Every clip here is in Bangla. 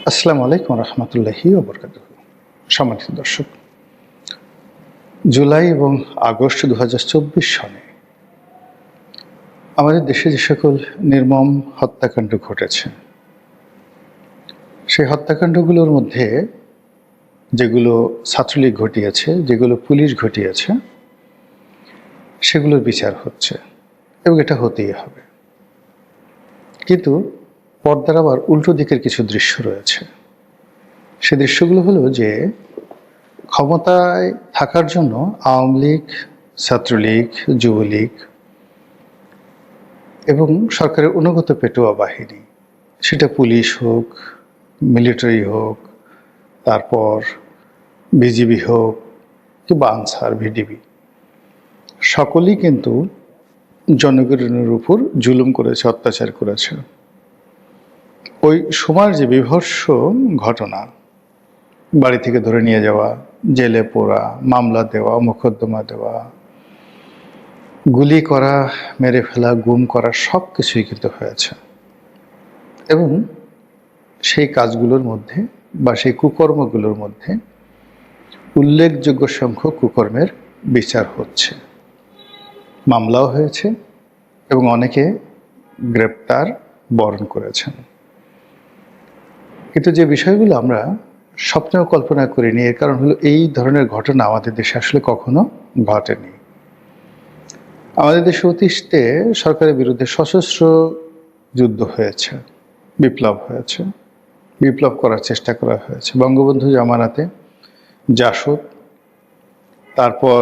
আসসালামু আলাইকুম রহমতুল্লাহি ওবরকাতুহু। সম্মানিত দর্শক, জুলাই এবং আগস্ট ২০২৪ সনে আমাদের দেশে যে সকল নির্মম হত্যাকাণ্ড ঘটেছে, সেই হত্যাকাণ্ডগুলোর মধ্যে যেগুলো ছাত্রলীগ ঘটিয়েছে, যেগুলো পুলিশ ঘটিয়েছে, সেগুলোর বিচার হচ্ছে এবং এটা হতেই হবে। কিন্তু পর্দার আবার উল্টো দিকের কিছু দৃশ্য রয়েছে। সে দৃশ্যগুলো হলো যে ক্ষমতায় থাকার জন্য আওয়ামী লীগ, ছাত্রলীগ, যুবলীগ এবং সরকারের অনুগত পেটোয়া বাহিনী, সেটা পুলিশ হোক, মিলিটারি হোক, তারপর বিজিবি হোক কিংবা আনসার, ভিডিবি, সকলেই কিন্তু জনগণের উপর জুলুম করেছে, অত্যাচার করেছে। ওই সময়ের যে বীভৎস ঘটনা, বাড়ি থেকে ধরে নিয়ে যাওয়া, জেলে পোড়া, মামলা দেওয়া, মোকদ্দমা দেওয়া, গুলি করা, মেরে ফেলা, গুম করা, সব কিছুই কিন্তু হয়েছে। এবং সেই কাজগুলোর মধ্যে বা সেই কুকর্মগুলোর মধ্যে উল্লেখযোগ্য সংখ্যক কুকর্মের বিচার হচ্ছে, মামলাও হয়েছে এবং অনেকে গ্রেপ্তার বরণ করেছেন। কিন্তু যে বিষয়গুলো আমরা স্বপ্নেও কল্পনা করিনি, এর কারণ হলো এই ধরনের ঘটনা আমাদের দেশে আসলে কখনো ঘটেনি। আমাদের দেশে অতীতে সরকারের বিরুদ্ধে সশস্ত্র যুদ্ধ হয়েছে, বিপ্লব হয়েছে, বিপ্লব করার চেষ্টা করা হয়েছে। বঙ্গবন্ধু জামানাতে জাসদ, তারপর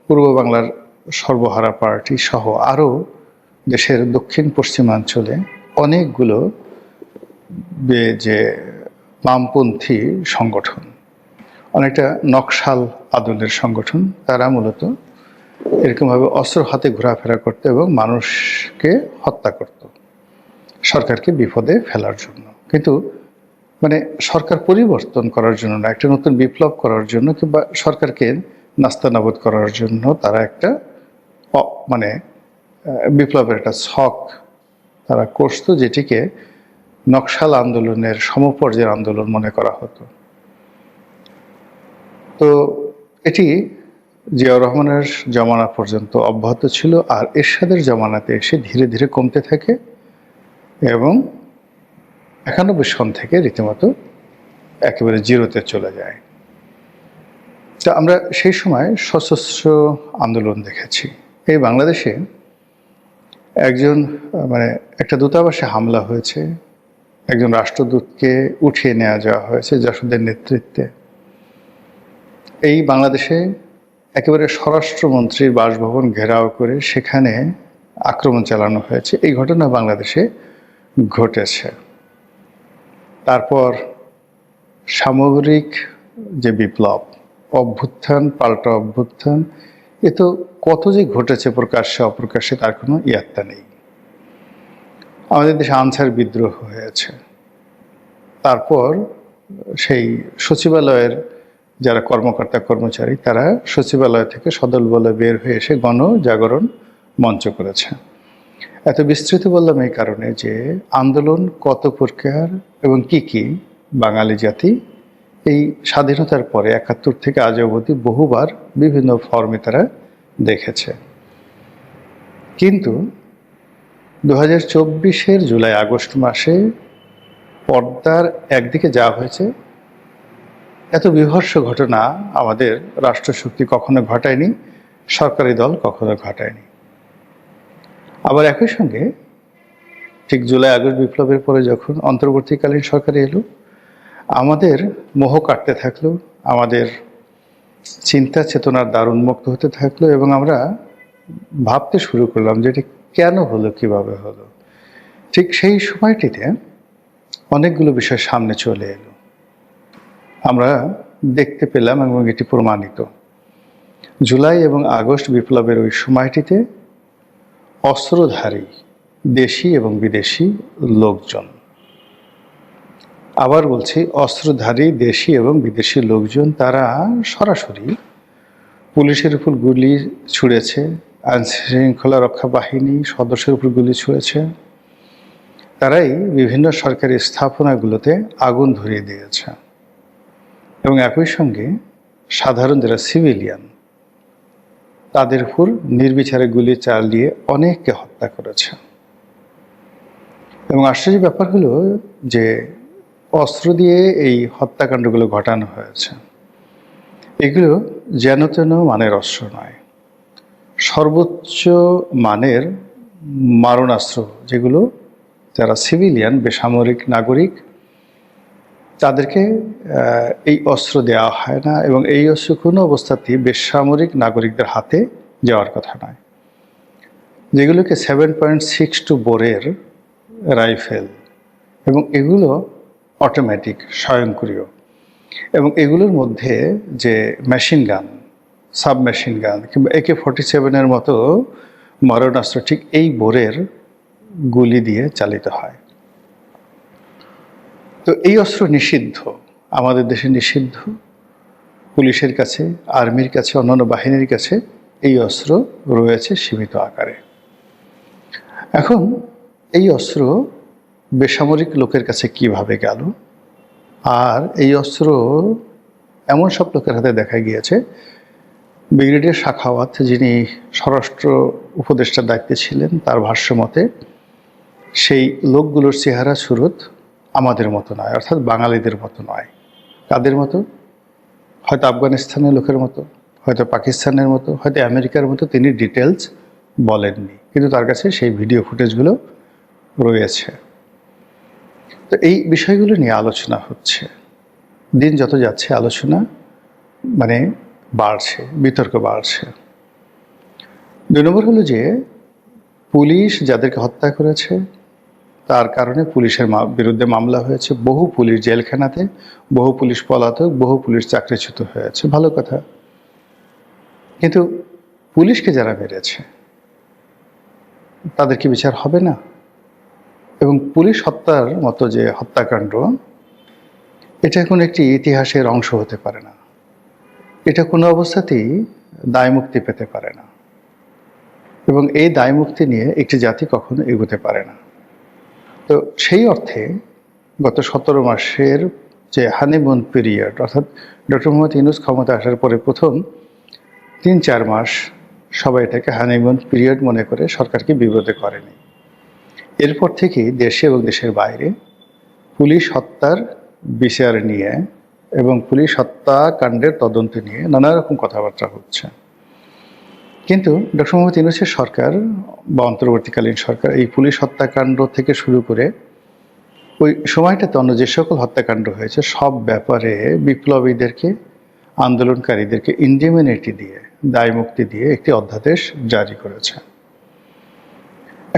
পূর্ব বাংলার সর্বহারা পার্টি সহ আরও দেশের দক্ষিণ পশ্চিমাঞ্চলে অনেকগুলো যে বামপন্থী সংগঠন, অনেকটা নকশাল আদলের সংগঠন, তারা মূলত এরকমভাবে অস্ত্র হাতে ঘোরাফেরা করত এবং মানুষকে হত্যা করত সরকারকে বিপদে ফেলার জন্য। কিন্তু সরকার পরিবর্তন করার জন্য না, একটা নতুন বিপ্লব করার জন্য কিংবা সরকারকে নাস্তানাবুদ করার জন্য তারা একটা বিপ্লবের একটা ছক তারা করত, যেটিকে নকশাল আন্দোলনের সমপর্যায়ের আন্দোলন মনে করা হতো। তো এটি জিয়াউর রহমানের জমানা পর্যন্ত অব্যাহত ছিল, আর এরশাদের জমানাতে এসে ধীরে ধীরে কমতে থাকে এবং ৯১ সন থেকে রীতিমতো একেবারে জিরোতে চলে যায়। তা আমরা সেই সময় সশস্ত্র আন্দোলন দেখেছি। এই বাংলাদেশে একটা দূতাবাসে হামলা হয়েছে, একজন রাষ্ট্রদূতকে উঠিয়ে নেওয়া যাওয়া হয়েছে জাসদের নেতৃত্বে। এই বাংলাদেশে একেবারে স্বরাষ্ট্রমন্ত্রীর বাসভবন ঘেরাও করে সেখানে আক্রমণ চালানো হয়েছে। এই ঘটনা বাংলাদেশে ঘটেছে। তারপর সামগ্রিক যে বিপ্লব, অভ্যুত্থান, পাল্টা অভ্যুত্থান, এ তো কত যে ঘটেছে প্রকাশ্যে অপ্রকাশ্যে তার কোনো ইয়াত্তা নেই। আমাদের দেশে আনসার বিদ্রোহ হয়েছে। তারপর সেই সচিবালয়ের যারা কর্মকর্তা কর্মচারী, তারা সচিবালয় থেকে সদল বলে বের হয়ে এসে গণজাগরণ মঞ্চ করেছে। এত বিস্তৃত বললাম এই কারণে যে আন্দোলন কত প্রকার এবং কি বাঙালি জাতি এই স্বাধীনতার পরে ৭১ থেকে আজ অবধি বহুবার বিভিন্ন ফর্মে তারা দেখেছে। কিন্তু ২০২৪-এর জুলাই আগস্ট মাসে পর্দার একদিকে যা হয়েছে, এত বীভৎস ঘটনা আমাদের রাষ্ট্রশক্তি কখনো ঘটায়নি, সরকারি দল কখনো ঘটায়নি। আবার একই সঙ্গে ঠিক জুলাই আগস্ট বিপ্লবের পরে যখন অন্তর্বর্তীকালীন সরকার এলো, আমাদের মোহ কাটতে থাকলো, আমাদের চিন্তা চেতনার দ্বার উন্মুক্ত হতে থাকলো এবং আমরা ভাবতে শুরু করলাম যে এটি কেন হলো, কিভাবে হলো। ঠিক সেই সময়টিতে অনেকগুলো বিষয় সামনে চলে এলো, আমরা দেখতে পেলাম এবং এটি প্রমাণিত। জুলাই এবং আগস্ট বিপ্লবের ওই সময়টিতে অস্ত্রধারী দেশি এবং বিদেশি লোকজন, আবার বলছি অস্ত্রধারী দেশি এবং বিদেশি লোকজন, তারা সরাসরি পুলিশের উপর গুলি ছুঁড়েছে, আইনশৃঙ্খলা রক্ষা বাহিনী সদস্যের উপর গুলি ছুঁড়েছে, তারাই বিভিন্ন সরকারি স্থাপনাগুলোতে আগুন ধরিয়ে দিয়েছে এবং একই সঙ্গে সাধারণ যারা সিভিলিয়ান তাদের উপর নির্বিচারে গুলি চালিয়ে অনেককে হত্যা করেছে। এবং আশ্চর্য ব্যাপার হলো যে অস্ত্র দিয়ে এই হত্যাকাণ্ডগুলো ঘটানো হয়েছে, এগুলো যেন তেন মানের অস্ত্র নয়, সর্বোচ্চ মানের মারণাস্ত্র, যেগুলো যারা সিভিলিয়ান বেসামরিক নাগরিক তাদেরকে এই অস্ত্র দেওয়া হয় না এবং এই অস্ত্র কোনো অবস্থাতেই বেসামরিক নাগরিকদের হাতে যাওয়ার কথা নয়। যেগুলোকে 7.62 বোরের রাইফেল এবং এগুলো অটোমেটিক স্বয়ংক্রিয় এবং এগুলোর মধ্যে যে মেশিন গান, সাবমেশিন গান কিংবা AK-47 মতো মারণাস্ত্র ঠিক এই বোরের গুলি দিয়ে চালিত হয়। তো এই অস্ত্র নিষিদ্ধ, আমাদের দেশে নিষিদ্ধ, পুলিশের কাছে, আর্মির কাছে, অন্যান্য বাহিনীর কাছে এই অস্ত্র রয়েছে সীমিত আকারে। এখন এই অস্ত্র বেসামরিক লোকের কাছে কিভাবে গেল, আর এই অস্ত্র এমন সব লোকের হাতে দেখা গিয়েছে, ব্রিগেডিয়ার সাখাওয়াত যিনি স্বরাষ্ট্র উপদেষ্টার দায়িত্বে ছিলেন, তার ভাষ্য মতে সেই লোকগুলোর চেহারা সুরত আমাদের মতো নয়, অর্থাৎ বাঙালিদের মতো নয়। কাদের মতো? হয়তো আফগানিস্তানের লোকের মতো, হয়তো পাকিস্তানের মতো, হয়তো আমেরিকার মতো, তিনি ডিটেলস বলেননি, কিন্তু তার কাছে সেই ভিডিও ফুটেজগুলো রয়েছে। তো এই বিষয়গুলো নিয়ে আলোচনা হচ্ছে, দিন যত যাচ্ছে আলোচনা বাড়ছে, বিতর্ক বাড়ছে। 2 নম্বর হলো যে পুলিশ যাদেরকে হত্যা করেছে তার কারণে পুলিশের বিরুদ্ধে মামলা হয়েছে, বহু পুলিশ জেলখানাতে, বহু পুলিশ পলাতক, বহু পুলিশ চাকরিচ্যুত হয়েছে, ভালো কথা। কিন্তু পুলিশকে যারা মেরেছে তাদের কি বিচার হবে না? এবং পুলিশ হত্যার মতো যে হত্যাকাণ্ড, এটা কোনো একটি ইতিহাসের অংশ হতে পারে না, এটা কোনো অবস্থাতেই দায়মুক্তি পেতে পারে না এবং এই দায়মুক্তি নিয়ে একটি জাতি কখনো এগোতে পারে না। তো সেই অর্থে গত 17 মাসের যে হানিমুন পিরিয়ড, অর্থাৎ ডক্টর মোহাম্মদ ইউনূস ক্ষমতা আসার পরে প্রথম 3-4 মাস সবাই এটাকে হানিমুন পিরিয়ড মনে করে সরকারকে বিব্রত করেনি। এরপর থেকেই দেশে এবং দেশের বাইরে পুলিশ হত্যার বিচার নিয়ে এবং পুলিশ হত্যাকাণ্ডের তদন্ত নিয়ে নানা রকম কথাবার্তা হচ্ছে। কিন্তু ডক্টর মোহাম্মদ ইউনূসের সরকার বা অন্তর্বর্তীকালীন সরকার এই পুলিশ হত্যাকাণ্ড থেকে শুরু করে ওই সময়টাতে অন্য যে সকল হত্যাকাণ্ড হয়েছে সব ব্যাপারে বিপ্লবীদেরকে, আন্দোলনকারীদেরকে ইন্ডিমিনিটি দিয়ে, দায়মুক্তি দিয়ে একটি অধ্যাদেশ জারি করেছে।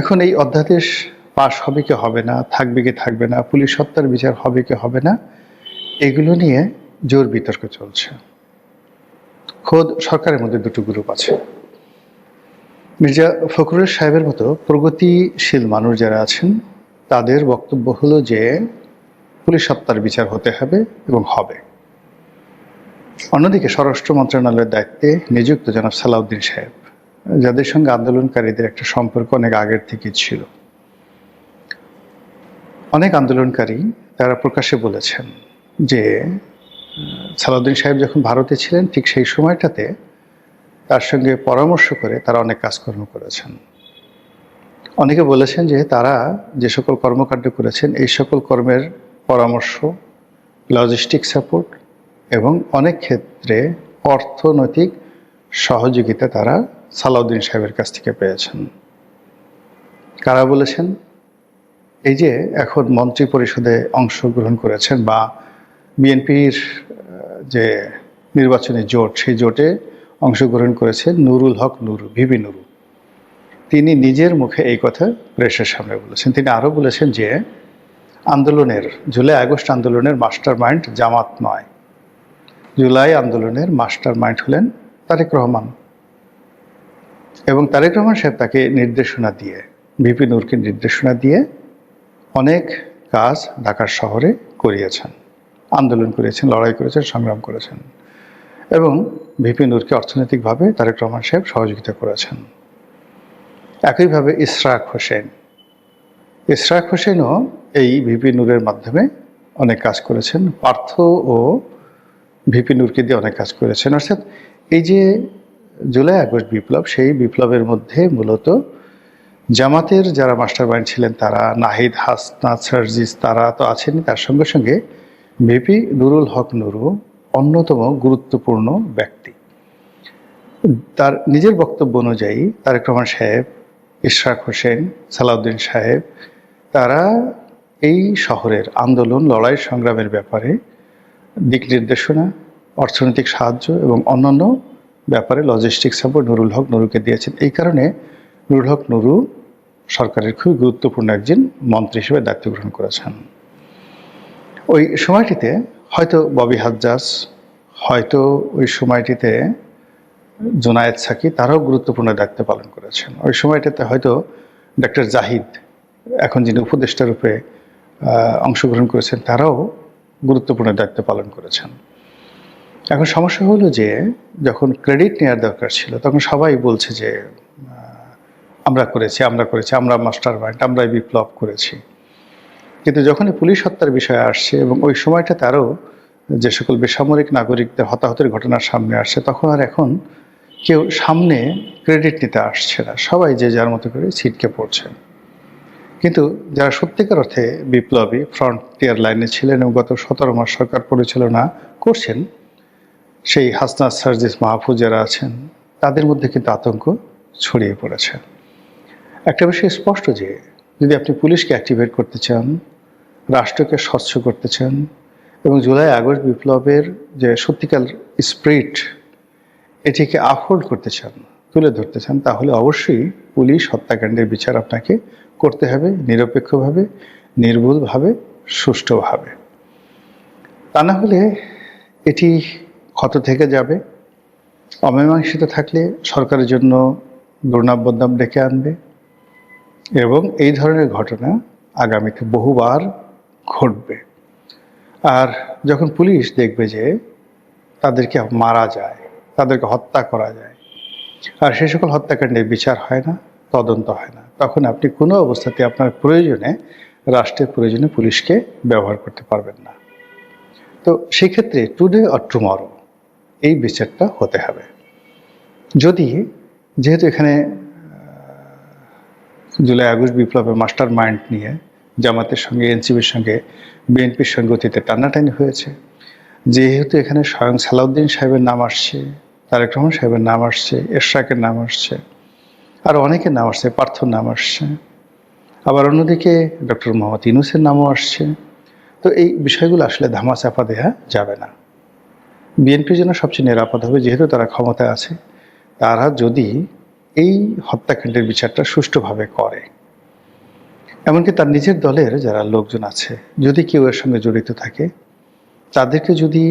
এখন এই অধ্যাদেশ পাশ হবে কি হবে না, থাকবে কি থাকবে না, পুলিশ হত্যার বিচার হবে কি হবে না, এগুলো নিয়ে জোর বিতর্ক চলছে। খোদ সরকারের মধ্যে 2টো গ্রুপ আছে। মির্জা ফখরুল সাহেবের মতো প্রগতিশীল মানুষ যারা আছেন তাদের বক্তব্য হলো যে পুলিশ হত্যার বিচার হতে হবে এবং হবে। অন্যদিকে স্বরাষ্ট্র মন্ত্রণালয়ের দায়িত্বে নিযুক্ত জনাব সালাউদ্দিন সাহেব, যাদের সঙ্গে আন্দোলনকারীদের একটা সম্পর্ক অনেক আগের থেকেই ছিল, অনেক আন্দোলনকারী তারা প্রকাশ্যে বলেছেন যে সালাউদ্দিন সাহেব যখন ভারতে ছিলেন ঠিক সেই সময়টাতে তার সঙ্গে পরামর্শ করে তারা অনেক কাজকর্ম করেছেন। অনেকে বলেছেন যে তারা যে সকল কর্মকাণ্ড করেছেন এই সকল কর্মের পরামর্শ, লজিস্টিক সাপোর্ট এবং অনেক ক্ষেত্রে অর্থনৈতিক সহযোগিতা তারা সালাউদ্দিন সাহেবের কাছ থেকে পেয়েছেন। কারা বলেছেন? এই যে এখন মন্ত্রী পরিষদে অংশগ্রহণ করেছেন বা বিএনপির যে নির্বাচনী জোট, সেই জোটে অংশগ্রহণ করেছেন নুরুল হক নুরু, ভিপি নুরু, তিনি নিজের মুখে এই কথা প্রেসের সামনে বলেছেন। তিনি আরও বলেছেন যে আন্দোলনের, জুলাই আগস্ট আন্দোলনের মাস্টার মাইন্ড জামাত নয়, জুলাই আন্দোলনের মাস্টার মাইন্ড হলেন তারেক রহমান। এবং তারেক রহমান সাহেব তাকে নির্দেশনা দিয়ে, ভিপি নূরকে নির্দেশনা দিয়ে অনেক কাজ ঢাকার শহরে করিয়েছেন, আন্দোলন করেছেন, লড়াই করেছেন, সংগ্রাম করেছেন এবং ভিপি নূরকে অর্থনৈতিকভাবে তারেক রহমান সাহেব সহযোগিতা করেছেন। একইভাবে ইশরাক হোসেন, ইশরাক হোসেনও এই ভিপি নূরের মাধ্যমে অনেক কাজ করেছেন, পার্থ ও ভিপি নূরকে দিয়ে অনেক কাজ করেছেন। অর্থাৎ এই যে জুলাই আগস্ট বিপ্লব, সেই বিপ্লবের মধ্যে মূলত জামাতের যারা মাস্টার মাইন্ড ছিলেন তারা, নাহিদ, হাসনাত, সার্জিস, তারা তো আছেনই, তার সঙ্গে সঙ্গে ভিপি নুরুল হক নুরু অন্যতম গুরুত্বপূর্ণ ব্যক্তি। তার নিজের বক্তব্য অনুযায়ী তারেক রহমান সাহেব, ইশরাক হোসেন, সালাউদ্দিন সাহেব, তারা এই শহরের আন্দোলন, লড়াই, সংগ্রামের ব্যাপারে দিক নির্দেশনা, অর্থনৈতিক সাহায্য এবং অন্যান্য ব্যাপারে লজিস্টিক সাপোর্ট নুরুল হক নুরুকে দিয়েছেন। এই কারণে নুরুল হক নুরু সরকারের খুবই গুরুত্বপূর্ণ একজন মন্ত্রী হিসেবে দায়িত্ব গ্রহণ করেছেন। ওই সময়টিতে হয়তো ববি হাজ্জাজ, হয়তো ওই সময়টিতে জোনায়েদ সাকি, তারাও গুরুত্বপূর্ণ দায়িত্ব পালন করেছেন। ওই সময়টাতে হয়তো ডক্টর জাহিদ, এখন যিনি উপদেষ্টা রূপে অংশগ্রহণ করেছেন, তারাও গুরুত্বপূর্ণ দায়িত্ব পালন করেছেন। এখন সমস্যা হলো যে যখন ক্রেডিট নেওয়ার দরকার ছিল তখন সবাই বলছে যে আমরা করেছি, আমরা মাস্টার মাইন্ড, আমরাই বিপ্লব করেছি। কিন্তু যখনই পুলিশ হত্যার বিষয় আসছে এবং ওই সময়টা তারও যে সকল বেসামরিক নাগরিকদের হতাহতের ঘটনা সামনে আসছে, তখন আর এখন কেউ সামনে ক্রেডিট নিতে আসছে না, সবাই যে যার মতো করে ছিটকে পড়ছে। কিন্তু যারা সত্যিকার অর্থে বিপ্লবী, ফ্রন্টিয়ার লাইনে ছিলেন এবং গত 17 মাস সরকার পরিচালনা করছেন, সেই হাসনাত, সার্জিস, মাহফুজ যারা আছেন, তাদের মধ্যে কিন্তু আতঙ্ক ছড়িয়ে পড়েছে। একটা বিষয় স্পষ্ট যে যদি আপনি পুলিশকে অ্যাক্টিভেট করতে চান, রাষ্ট্রকে স্বচ্ছ করতে চান এবং জুলাই আগস্ট বিপ্লবের যে সত্যিকার স্পিরিট, এটিকে আপহোল্ড করতে চান, তুলে ধরতে চান, তাহলে অবশ্যই পুলিশ হত্যাকাণ্ডের বিচার আপনাকে করতে হবে, নিরপেক্ষভাবে, নির্ভুলভাবে, সুষ্ঠুভাবে। তা না হলে এটি ক্ষত থেকে যাবে, অমীমাংসিত থাকলে সরকারের জন্য দুর্নাম বদনাম ডেকে আনবে এবং এই ধরনের ঘটনা আগামীতে বহুবার ঘটবে। আর যখন পুলিশ দেখবে যে তাদেরকে মারা যায়, তাদেরকে হত্যা করা যায়, আর সে সকল হত্যাকাণ্ডের বিচার হয় না, তদন্ত হয় না, তখন আপনি কোনো অবস্থাতে আপনার প্রয়োজনে, রাষ্ট্রের প্রয়োজনে পুলিশকে ব্যবহার করতে পারবেন না। তো সেক্ষেত্রে টুডে অর টুমরো এই বিচারটা হতে হবে। যদি যেহেতু এখানে জুলাই আগস্ট বিপ্লবের মাস্টার মাইন্ড নিয়ে জামাতের সঙ্গে, এনসিপির সঙ্গে, বিএনপির সঙ্গে অতীতে টানাটানি হয়েছে, যেহেতু এখানে স্বয়ং সালাউদ্দিন সাহেবের নাম আসছে, তারেক রহমান সাহেবের নাম আসছে, ইশরাকের নাম আসছে, আর অনেকের নাম আসছে, পার্থর নাম আসছে, আবার অন্যদিকে ডক্টর মোহাম্মদ ইউনূসের নামও আসছে। তো এই বিষয়গুলো আসলে ধামাচাপা দেওয়া যাবে না। বিএনপির জন্য সবচেয়ে নিরাপদ হবে, যেহেতু তারা ক্ষমতায় আছে, তারা যদি এই হত্যাকাণ্ডের বিচারটা সুষ্ঠুভাবে করে, এমনকি তার নিজের দলের যারা লোকজন আছে, যদি কেউ এর সঙ্গে জড়িত থাকে, তাদেরকে যদি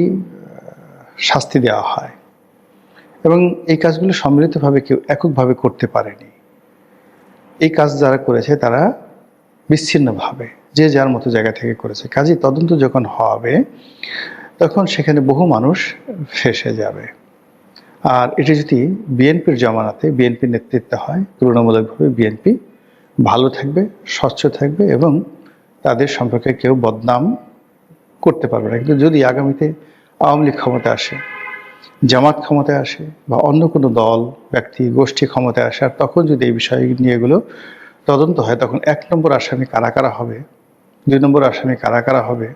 শাস্তি দেওয়া হয় এবং এই কাজগুলো সম্মিলিতভাবে কেউ এককভাবে করতে পারেনি, এই কাজ যারা করেছে তারা বিচ্ছিন্নভাবে যে যার মতো জায়গা থেকে করেছে, কাজেই তদন্ত যখন হবে তখন সেখানে বহু মানুষ ফেঁসে যাবে। আর এটি যদি বিএনপির জমানাতে, বিএনপির নেতৃত্বে হয়, তুলনামূলকভাবে বিএনপি ভালো থাকবে, স্বচ্ছ থাকবে এবং তাদের সম্পর্কে কেউ বদনাম করতে পারবে না। কিন্তু যদি আগামীতে আওয়ামী লীগ ক্ষমতায় আসে, জামাত ক্ষমতায় আসে বা অন্য কোনো দল, ব্যক্তি, গোষ্ঠী ক্ষমতায় আসে, আর তখন যদি এই বিষয় নিয়ে এগুলো তদন্ত হয়, তখন 1 নম্বর আসামি কারা কারা হবে, 2 নম্বর আসামি কারা কারা হবে,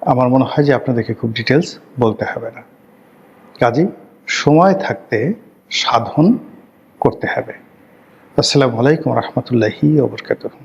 আমার মনে হয় যে আপনাদেরকে খুব ডিটেলস বলতে হবে না। কাজেই সময় থাকতে সাধন করতে হবে। আসসালামু আলাইকুম রহমতুল্লাহি ওয়া বারাকাতুহু।